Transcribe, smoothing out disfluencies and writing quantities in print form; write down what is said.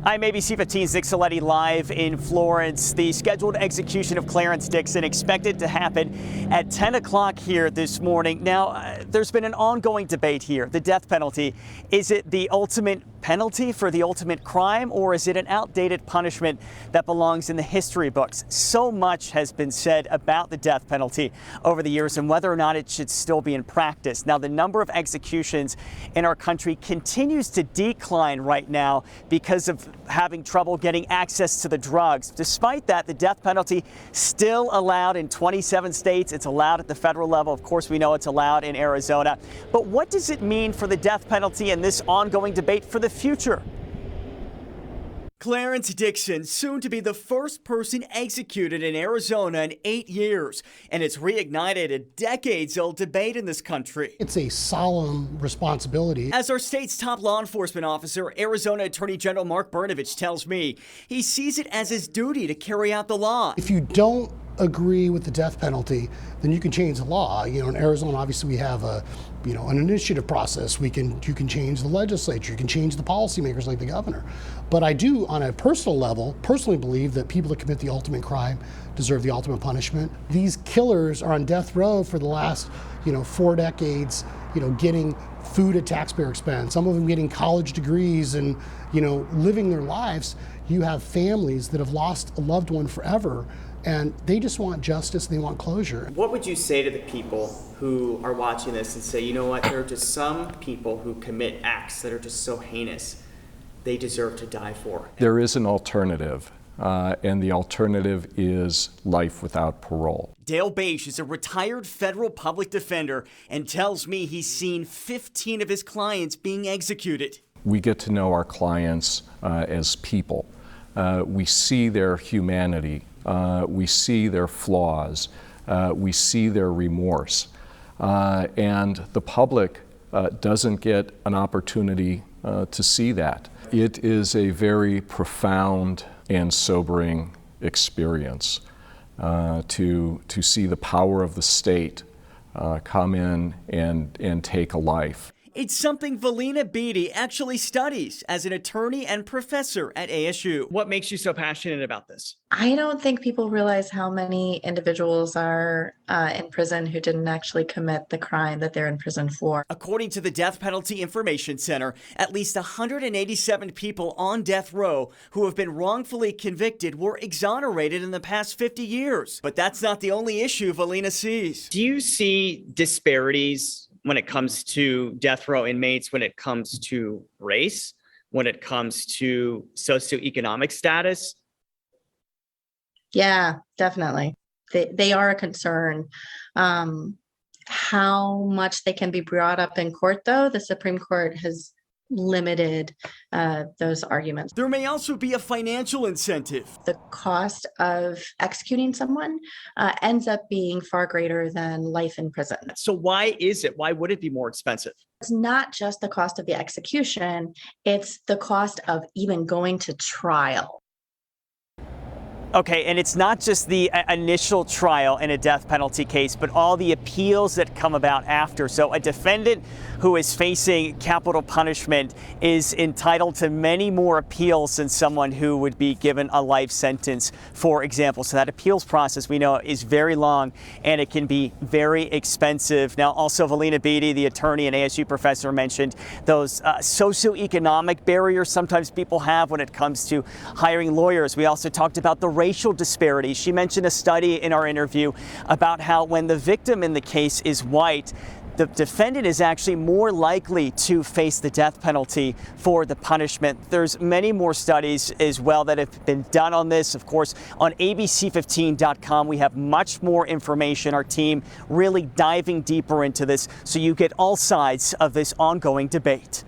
I'm ABC 15's Nick Saletti live in Florence. The scheduled execution of Clarence Dixon expected to happen at 10 o'clock here this morning. Now, there's been an ongoing debate here. The death penalty, is it the ultimate penalty for the ultimate crime, or is it an outdated punishment that belongs in the history books? So much has been said about the death penalty over the years and whether or not it should still be in practice. Now, the number of executions in our country continues to decline right now because of having trouble getting access to the drugs. Despite that, the death penalty still allowed in 27 states. It's allowed at the federal level. Of course, we know it's allowed in Arizona. But what does it mean for the death penalty and this ongoing debate for the future? Clarence Dixon, soon to be the first person executed in Arizona in 8 years, and it's reignited a decades-old debate in this country. It's a solemn responsibility. As our state's top law enforcement officer, Arizona Attorney General Mark Brnovich tells me, he sees it as his duty to carry out the law. If you don't agree with the death penalty, then you can change the law. You know, in Arizona, obviously, we have an initiative process. You can change the legislature, you can change the policymakers like the governor. But I do, on a personal level, personally believe that people that commit the ultimate crime deserve the ultimate punishment. These killers are on death row for the last, 4 decades, getting food at taxpayer expense. Some of them getting college degrees and, living their lives. You have families that have lost a loved one forever, and they just want justice, they want closure. What would you say to the people who are watching this and say, you know what, there are just some people who commit acts that are just so heinous, they deserve to die for? There is an alternative, and the alternative is life without parole. Dale Bache is a retired federal public defender and tells me he's seen 15 of his clients being executed. We get to know our clients as people. We see their humanity. We see their flaws, we see their remorse, and the public doesn't get an opportunity to see that. It is a very profound and sobering experience to see the power of the state come in and take a life. It's something Valina Beatty actually studies as an attorney and professor at ASU. What makes you so passionate about this? I don't think people realize how many individuals are in prison who didn't actually commit the crime that they're in prison for. According to the Death Penalty Information Center, at least 187 people on death row who have been wrongfully convicted were exonerated in the past 50 years. But that's not the only issue Valina sees. Do you see disparities when it comes to death row inmates, when it comes to race, when it comes to socioeconomic status? Yeah, definitely. They are a concern. How much they can be brought up in court, though, the Supreme Court has limited those arguments. There may also be a financial incentive. The cost of executing someone ends up being far greater than life in prison. So why is it? Why would it be more expensive? It's not just the cost of the execution, it's the cost of even going to trial. Okay, and it's not just the initial trial in a death penalty case, but all the appeals that come about after. So a defendant who is facing capital punishment is entitled to many more appeals than someone who would be given a life sentence, for example. So that appeals process, we know, is very long and it can be very expensive. Now, also Valina Beatty, the attorney and ASU professor, mentioned those socioeconomic barriers sometimes people have when it comes to hiring lawyers. We also talked about the racial disparities. She mentioned a study in our interview about how when the victim in the case is white, the defendant is actually more likely to face the death penalty for the punishment. There's many more studies as well that have been done on this. Of course, on abc15.com, we have much more information. Our team really diving deeper into this so you get all sides of this ongoing debate.